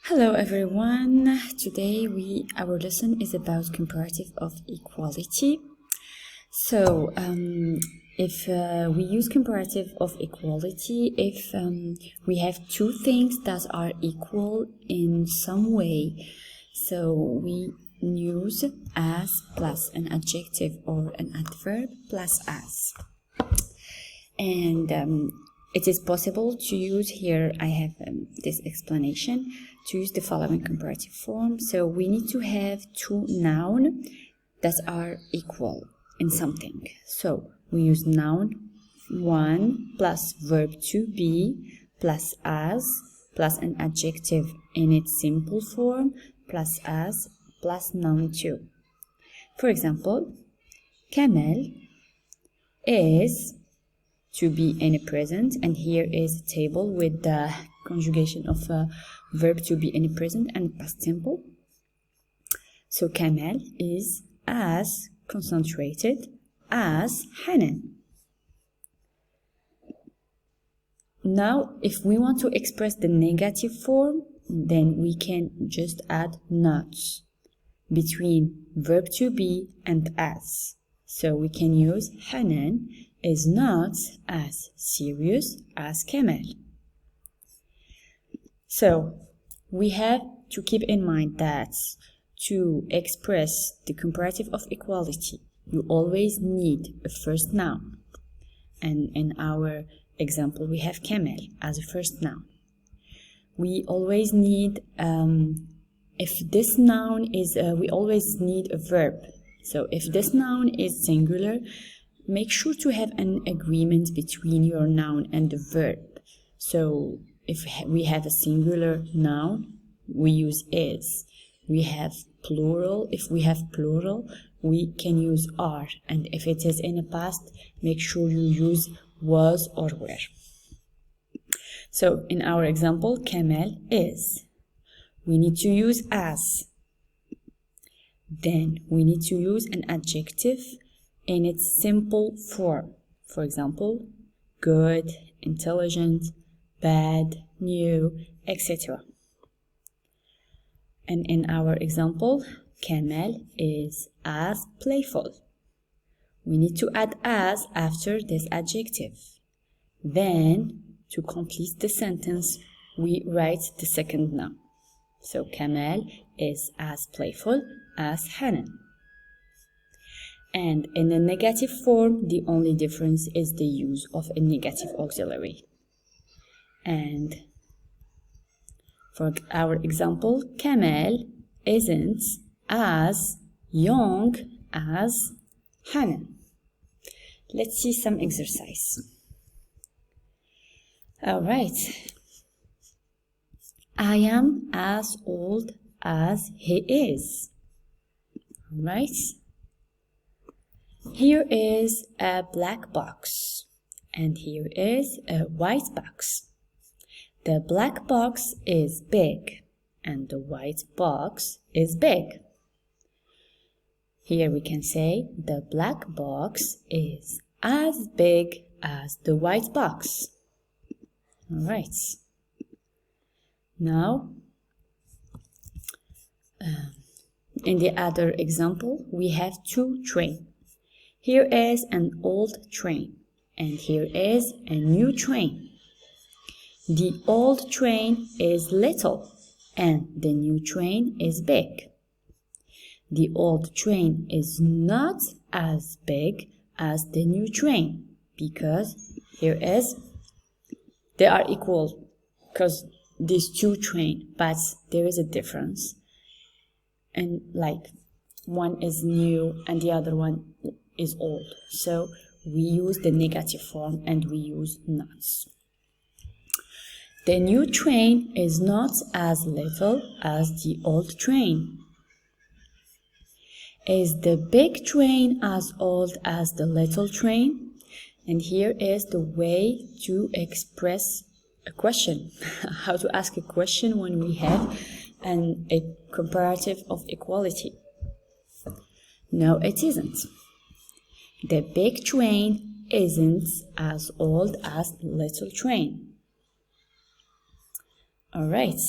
Hello everyone. Today our lesson is about comparative of equality. So if we use comparative of equality, if we have two things that are equal in some way, so we use as plus an adjective or an adverb plus as. And it is possible to use here, I have this explanation, to use the following comparative form. So we need to have two nouns that are equal in something. So we use noun 1 plus verb to be plus as plus an adjective in its simple form plus as plus noun 2. For example, Kamel is to be in a present, and here is a table with the conjugation of a verb to be in a present and past simple. So Kamel is as concentrated as Hanan. Now if we want to express the negative form, then we can just add not between verb to be and as. So we can use Hanan is not as serious as Kamel. So we have to keep in mind that to express the comparative of equality, you always need a first noun. And in our example, we have Kamel as a first noun. We always need, if this noun is, we always need a verb. So if this noun is singular, make sure to have an agreement between your noun and the verb. So if we have a singular noun, we use is. We have plural. If we have plural, we can use are. And if it is in the past, make sure you use was or were. So in our example, Kamel is. We need to use as. Then we need to use an adjective in its simple form. For example, good, intelligent, bad, new, etc. And in our example, Kamel is as playful. We need to add as after this adjective. Then, to complete the sentence, we write the second noun. So Kamel is as playful as Hanan. And in the negative form, the only difference is the use of a negative auxiliary. And for our example, Kamel isn't as young as Hanan. Let's see some exercise. All right. I am as old as he is. All right. Here is a black box, and here is a white box. The black box is big, and the white box is big. Here we can say the black box is as big as the white box. All right. Now, in the other example, we have two trains. Here is an old train, and here is a new train. The old train is little, and the new train is big. The old train is not as big as the new train, because here is, they are equal, because these two trains, but there is a difference. And like, one is new and the other one is old. So we use the negative form and we use not. The new train is not as little as the old train. Is the big train as old as the little train? And here is the way to express a question. How to ask a question when we have a comparative of equality. No, it isn't. The big train isn't as old as the little train. All right.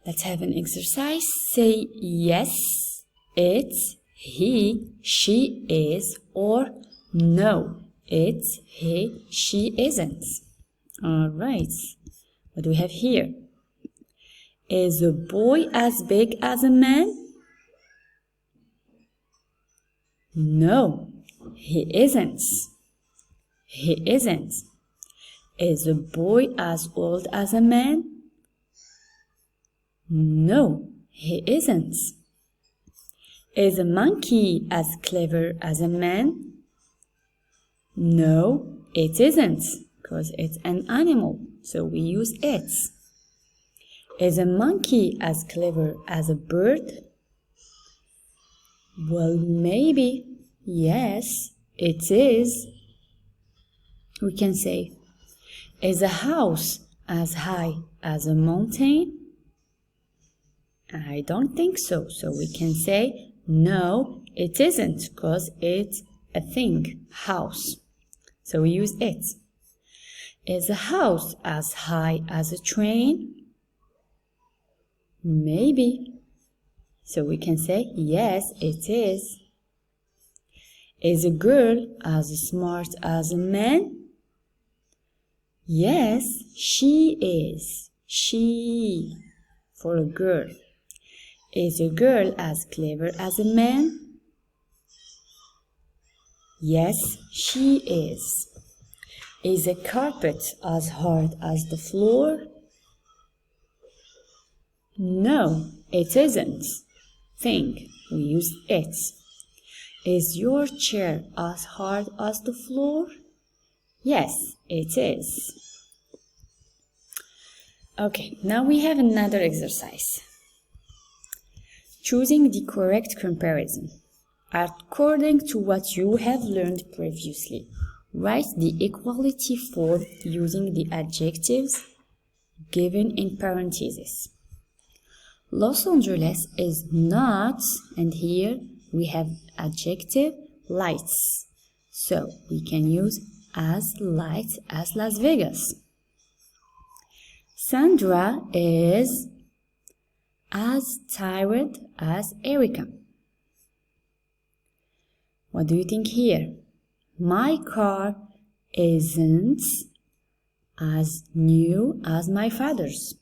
Let's have an exercise. Say yes, it, he, she is, or no, it, he, she isn't. All right. What do we have here? Is a boy as big as a man? No, he isn't. He isn't. Is a boy as old as a man? No, he isn't. Is a monkey as clever as a man? No, it isn't, because it's an animal, so we use it. Is a monkey as clever as a bird? Well, maybe. Yes, it is. We can say, is a house as high as a mountain? I don't think so. So we can say, no, it isn't, because it's a thing, house. So we use it. Is a house as high as a train? Maybe. So we can say, yes, it is. Is a girl as smart as a man? Yes, she is. She, for a girl. Is a girl as clever as a man? Yes, she is. Is a carpet as hard as the floor? No, it isn't. Think, we use it. Is your chair as hard as the floor? Yes, it is. Okay, now we have another exercise. Choosing the correct comparison. According to what you have learned previously, write the equality form using the adjectives given in parentheses. Los Angeles is not, and here we have adjective lights. So we can use as light as Las Vegas. Sandra is as tired as Erica. What do you think here? My car isn't as new as my father's.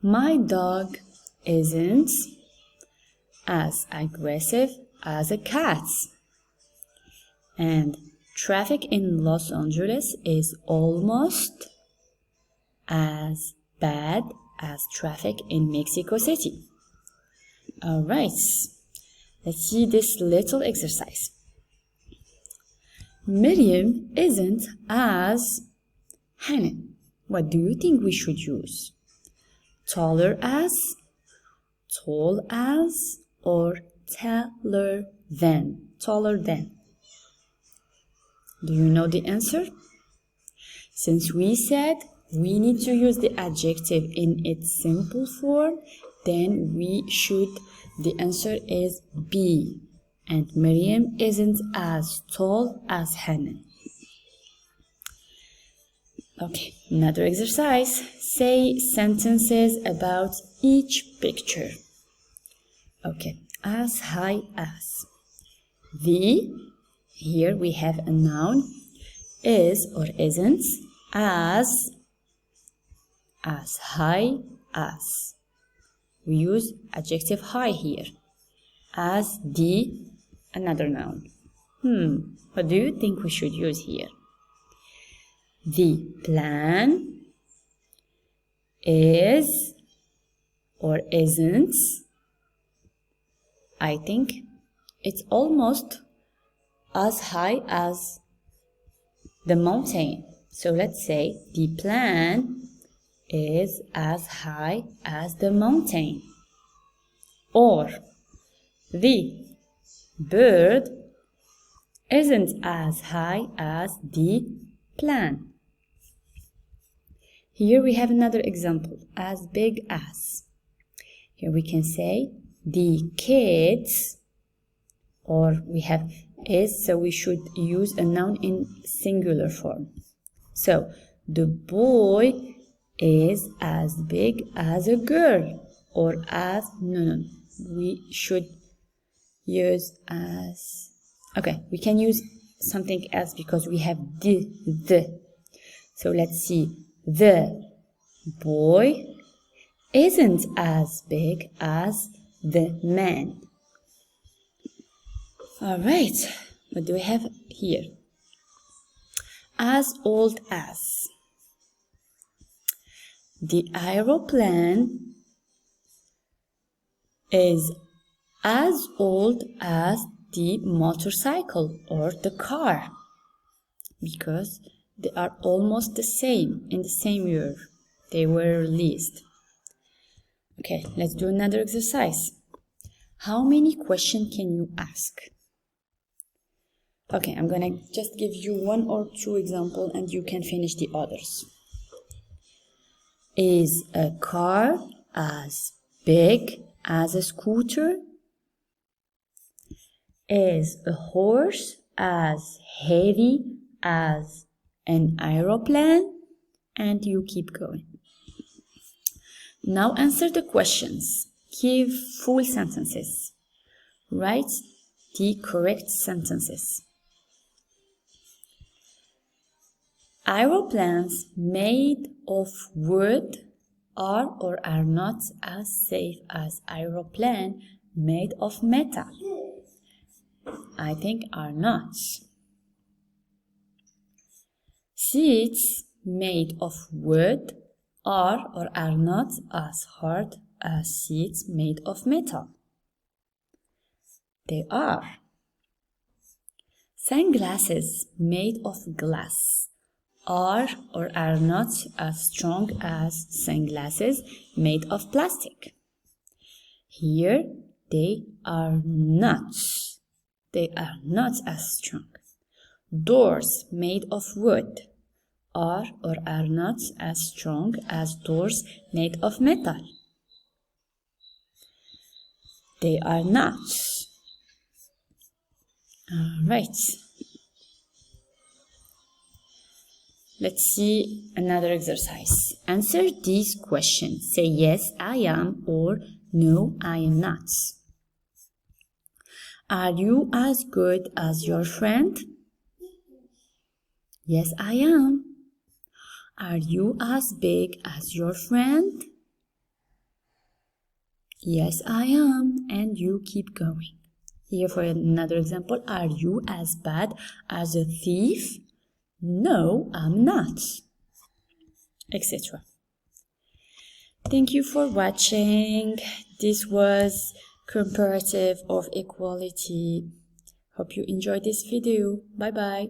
My dog isn't as aggressive as a cat's. And traffic in Los Angeles is almost as bad as traffic in Mexico City. All right, let's see this little exercise. Miriam isn't as Hanan. What do you think we should use? Taller as, tall as, or taller than? Taller than. Do you know the answer? Since we said we need to use the adjective in its simple form, then the answer is B. And Miriam isn't as tall as Hanan. Okay, another exercise. Say sentences about each picture. Okay, as high as. The, here we have a noun, is or isn't, as high as. We use adjective high here. As the, another noun. What do you think we should use here? The plan is or isn't. I think it's almost as high as the mountain. So let's say the plan is as high as the mountain. Or the bird isn't as high as the plan. Here we have another example, as big as. Here we can say the kids, or we have is, so we should use a noun in singular form. So the boy is as big as a girl, or as, no, we should use as, okay, we can use something else because we have the. So let's see, the boy isn't as big as the man. All right, what do we have here? As old as. The aeroplane is as old as the motorcycle or the car because they are almost the same, in the same year they were released. Okay, let's do another exercise. How many questions can you ask? Okay, I'm gonna just give you 1 or 2 examples and you can finish the others. Is a car as big as a scooter? Is a horse as heavy as an aeroplane? And you keep going. Now answer the questions. Give full sentences. Write the correct sentences. Aeroplanes made of wood are or are not as safe as aeroplane made of metal. I think are not. Seats made of wood are or are not as hard as seats made of metal. They are. Sunglasses made of glass are or are not as strong as sunglasses made of plastic. Here they are not. They are not as strong. Doors made of wood are or are not as strong as doors made of metal. They are not. All right. Let's see another exercise. Answer these questions. Say yes, I am, or no, I am not. Are you as good as your friend? Yes, I am. Are you as big as your friend? Yes, I am. And you keep going. Here for another example. Are you as bad as a thief? No, I'm not. Etc. Thank you for watching. This was Comparative of Equality. Hope you enjoyed this video. Bye bye.